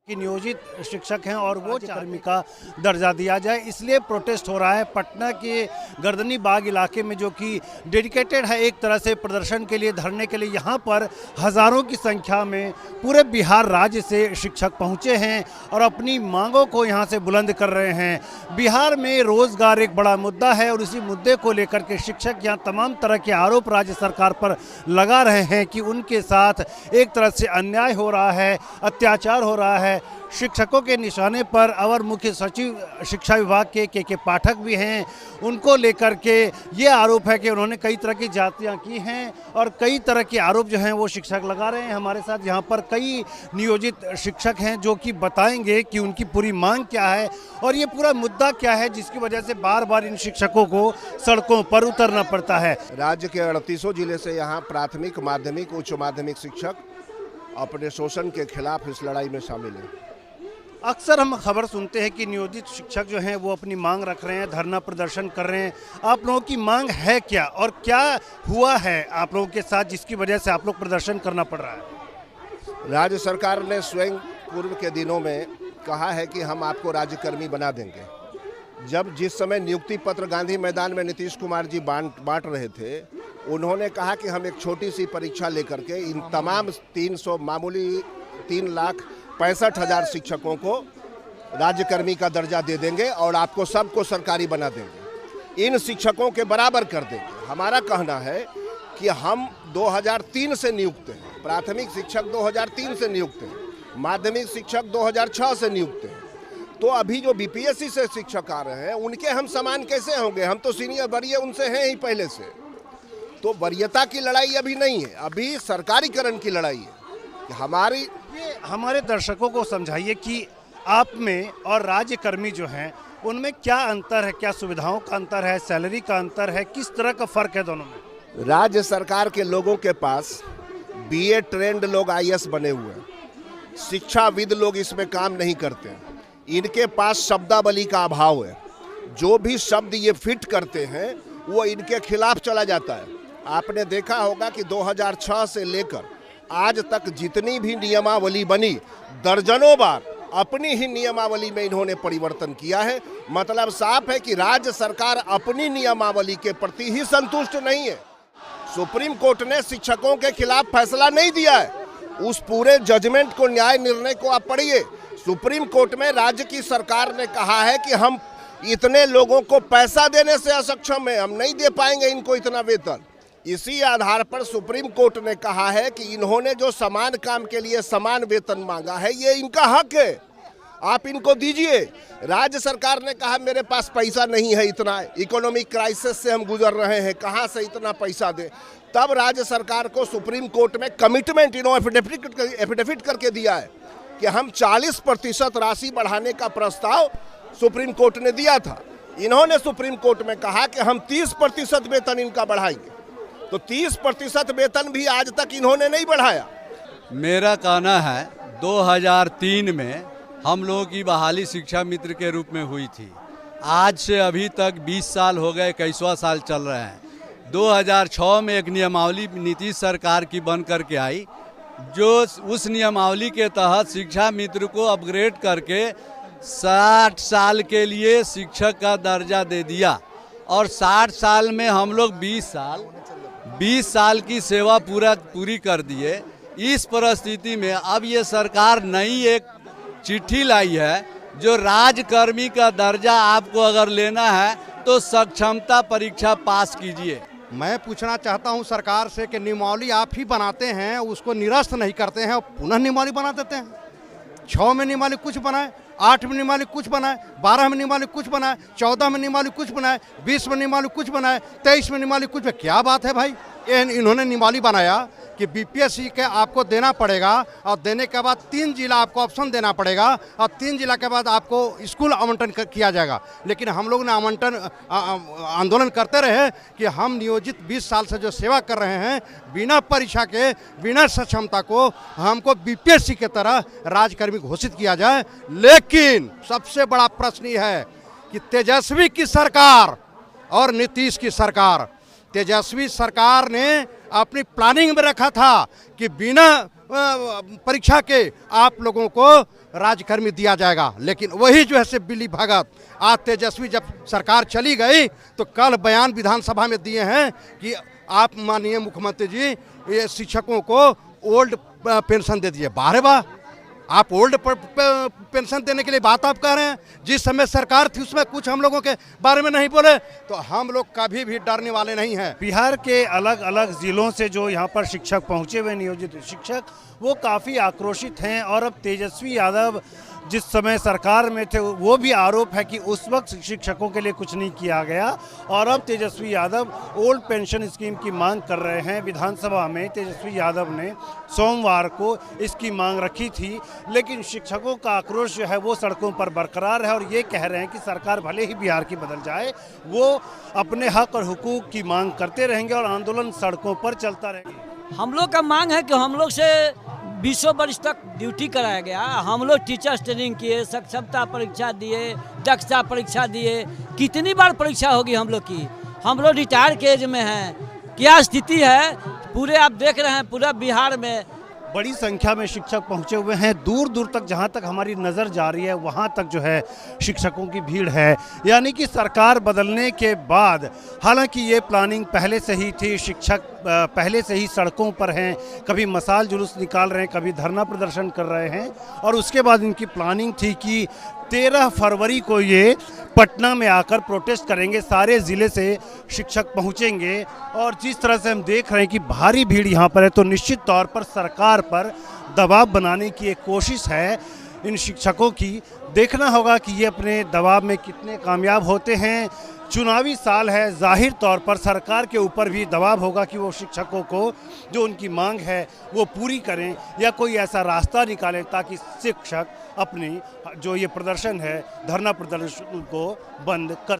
कि नियोजित शिक्षक हैं और वो कर्मी का दर्जा दिया जाए, इसलिए प्रोटेस्ट हो रहा है। पटना के गर्दनी बाग इलाके में जो कि डेडिकेटेड है एक तरह से प्रदर्शन के लिए, धरने के लिए, यहाँ पर हज़ारों की संख्या में पूरे बिहार राज्य से शिक्षक पहुँचे हैं और अपनी मांगों को यहाँ से बुलंद कर रहे हैं। बिहार में रोज़गार एक बड़ा मुद्दा है और इसी मुद्दे को लेकर के शिक्षक यहाँ तमाम तरह के आरोप राज्य सरकार पर लगा रहे हैं कि उनके साथ एक तरह से अन्याय हो रहा है, अत्याचार हो रहा है। शिक्षकों के निशाने पर अवर मुख्य सचिव शिक्षा विभाग के पाठक भी हैं। उनको लेकर के ये आरोप है कि उन्होंने कई तरह की जातियां की हैं और कई तरह के आरोप जो हैं वो शिक्षक लगा रहे हैं। हमारे साथ यहाँ पर कई नियोजित शिक्षक हैं जो कि बताएंगे कि उनकी पूरी मांग क्या है और ये पूरा मुद्दा क्या है जिसकी वजह से बार बार इन शिक्षकों को सड़कों पर उतरना पड़ता है। राज्य के 38 जिले से यहाँ प्राथमिक, माध्यमिक, उच्च माध्यमिक शिक्षक अपने शोषण के खिलाफ इस लड़ाई में शामिल हैं। अक्सर हम खबर सुनते हैं कि नियोजित शिक्षक जो हैं वो अपनी मांग रख रहे हैं, धरना प्रदर्शन कर रहे हैं। आप लोगों की मांग है क्या और क्या हुआ है आप लोगों के साथ जिसकी वजह से आप लोग प्रदर्शन करना पड़ रहा है? राज्य सरकार ने स्वयं पूर्व के दिनों में कहा है कि हम आपको राज्यकर्मी बना देंगे। जिस समय नियुक्ति पत्र गांधी मैदान में नीतीश कुमार जी बांट रहे थे, उन्होंने कहा कि हम एक छोटी सी परीक्षा लेकर के इन तमाम 3,65,000 शिक्षकों को राज्यकर्मी का दर्जा दे देंगे और आपको सबको सरकारी बना देंगे, इन शिक्षकों के बराबर कर देंगे। हमारा कहना है कि हम 2003 से नियुक्त हैं, प्राथमिक शिक्षक 2003 से नियुक्त हैं, माध्यमिक शिक्षक 2006 से नियुक्त हैं। तो अभी जो बीपीएससी से शिक्षक आ रहे हैं उनके हम समान कैसे होंगे? हम तो सीनियर वरीय उनसे हैं ही पहले से। तो वरीयता की लड़ाई अभी नहीं है, अभी सरकारीकरण की लड़ाई है। हमारे दर्शकों को समझाइए कि आप में और राज्यकर्मी जो हैं उनमें क्या अंतर है, क्या सुविधाओं का अंतर है, सैलरी का अंतर है, किस तरह का फर्क है दोनों में? राज्य सरकार के लोगों के पास बीए ट्रेंड लोग आईएएस बने हुए हैं, शिक्षाविद लोग इसमें काम नहीं करते हैं। इनके पास शब्दावली का अभाव है, जो भी शब्द ये फिट करते हैं वो इनके खिलाफ चला जाता है। आपने देखा होगा कि 2006 से लेकर आज तक जितनी भी नियमावली बनी, दर्जनों बार अपनी ही नियमावली में इन्होंने परिवर्तन किया है। मतलब साफ है कि राज्य सरकार अपनी नियमावली के प्रति ही संतुष्ट नहीं है। सुप्रीम कोर्ट ने शिक्षकों के खिलाफ फैसला नहीं दिया है, उस पूरे जजमेंट को, न्याय निर्णय को आप पढ़िए। सुप्रीम कोर्ट में राज्य की सरकार ने कहा है कि हम इतने लोगों को पैसा देने से अक्षम है, हम नहीं दे पाएंगे इनको इतना वेतन। इसी आधार पर सुप्रीम कोर्ट ने कहा है कि इन्होंने जो समान काम के लिए समान वेतन मांगा है ये इनका हक है, आप इनको दीजिए। राज्य सरकार ने कहा मेरे पास पैसा नहीं है, इतना इकोनॉमिक क्राइसिस से हम गुजर रहे हैं, कहाँ से इतना पैसा दें। तब राज्य सरकार को सुप्रीम कोर्ट में कमिटमेंट एफिडेविट करके दिया है कि हम 40% राशि बढ़ाने का प्रस्ताव सुप्रीम कोर्ट ने दिया था। इन्होंने सुप्रीम कोर्ट में कहा कि हम 30% वेतन इनका बढ़ाएंगे, तो 30% वेतन भी आज तक इन्होंने नहीं बढ़ाया। मेरा कहना है 2003 में हम लोगों की बहाली शिक्षा मित्र के रूप में हुई थी। आज से अभी तक 20 साल हो गए, 21वां साल चल रहे हैं। 2006 में एक नियमावली नीतीश सरकार की बन करके आई, जो उस नियमावली के तहत शिक्षा मित्र को अपग्रेड करके 60 साल के लिए शिक्षक का दर्जा दे दिया और 60 साल में हम लोग 20 साल की सेवा पूरी कर दिए। इस परिस्थिति में अब ये सरकार नई एक चिट्ठी लाई है, जो राजकर्मी का दर्जा आपको अगर लेना है तो सक्षमता परीक्षा पास कीजिए। मैं पूछना चाहता हूं सरकार से कि नियमावली आप ही बनाते हैं, उसको निरस्त नहीं करते हैं और पुनः नियमावली बना देते हैं। 6 में नियमावली कुछ बनाए, 8 में नियमावली कुछ बनाए, 12 में नियमावली कुछ बनाए, 14 में नियमावली कुछ बनाए, 20 में नियमावली कुछ बनाए, 23 में नियमावली कुछ। क्या बात है भाई? इन्होंने नियमावली बनाया कि बीपीएससी के आपको देना पड़ेगा और देने के बाद 3 जिला आपको ऑप्शन देना पड़ेगा और 3 जिला के बाद आपको स्कूल आवंटन किया जाएगा। लेकिन हम लोग ने आंदोलन करते रहे कि हम नियोजित 20 साल से जो सेवा कर रहे हैं, बिना परीक्षा के, बिना सक्षमता को हमको बीपीएससी के तरह राजकर्मी घोषित किया जाए। लेकिन सबसे बड़ा प्रश्न यह है कि तेजस्वी की सरकार और नीतीश की सरकार, तेजस्वी सरकार ने अपनी प्लानिंग में रखा था कि बिना परीक्षा के आप लोगों को राज्यकर्मी दिया जाएगा। लेकिन वही जो है से बिली भगत आज तेजस्वी जब सरकार चली गई तो कल बयान विधानसभा में दिए हैं कि आप माननीय मुख्यमंत्री जी ये शिक्षकों को ओल्ड पेंशन दे दीजिए। बारे वाह, आप ओल्ड पेंशन देने के लिए बात आप कह रहे हैं। जिस समय सरकार थी उसमें कुछ हम लोगों के बारे में नहीं बोले, तो हम लोग कभी भी डरने वाले नहीं हैं। बिहार के अलग अलग ज़िलों से जो यहाँ पर शिक्षक पहुँचे हुए नियोजित शिक्षक, वो काफ़ी आक्रोशित हैं। और अब तेजस्वी यादव जिस समय सरकार में थे वो भी आरोप है कि उस वक्त शिक्षकों के लिए कुछ नहीं किया गया। और अब Tejashwi Yadav old pension scheme की मांग कर रहे हैं। विधानसभा में तेजस्वी यादव ने सोमवार को इसकी मांग रखी थी, लेकिन शिक्षकों का आक्रोश जो है वो सड़कों पर बरकरार है और ये कह रहे हैं कि सरकार भले ही बिहार की बदल जाए, वो अपने हक और हुकूक की मांग करते रहेंगे और आंदोलन सड़कों पर चलता रहेगा। हम लोग का मांग है कि हम लोग से 20 वर्ष तक ड्यूटी कराया गया। हम लोग टीचर्स ट्रेनिंग किए, सक्षमता परीक्षा दिए, दक्षता परीक्षा दिए, कितनी बार परीक्षा होगी हम लोग की। हम लोग रिटायर के एज में हैं। क्या स्थिति है पूरे आप देख रहे हैं पूरा बिहार में। बड़ी संख्या में शिक्षक पहुंचे हुए हैं। दूर दूर तक जहां तक हमारी नज़र जा रही है वहां तक जो है शिक्षकों की भीड़ है। यानी कि सरकार बदलने के बाद, हालांकि ये प्लानिंग पहले से ही थी, शिक्षक पहले से ही सड़कों पर हैं, कभी मसाल जुलूस निकाल रहे हैं, कभी धरना प्रदर्शन कर रहे हैं। और उसके बाद इनकी प्लानिंग थी कि 13 फरवरी को ये पटना में आकर प्रोटेस्ट करेंगे। सारे ज़िले से शिक्षक पहुंचेंगे और जिस तरह से हम देख रहे हैं कि भारी भीड़ यहाँ पर है, तो निश्चित तौर पर सरकार पर दबाव बनाने की एक कोशिश है इन शिक्षकों की। देखना होगा कि ये अपने दबाव में कितने कामयाब होते हैं। चुनावी साल है, जाहिर तौर पर सरकार के ऊपर भी दबाव होगा कि वो शिक्षकों को जो उनकी मांग है वो पूरी करें या कोई ऐसा रास्ता निकालें ताकि शिक्षक अपनी जो ये प्रदर्शन है, धरना प्रदर्शन को बंद कर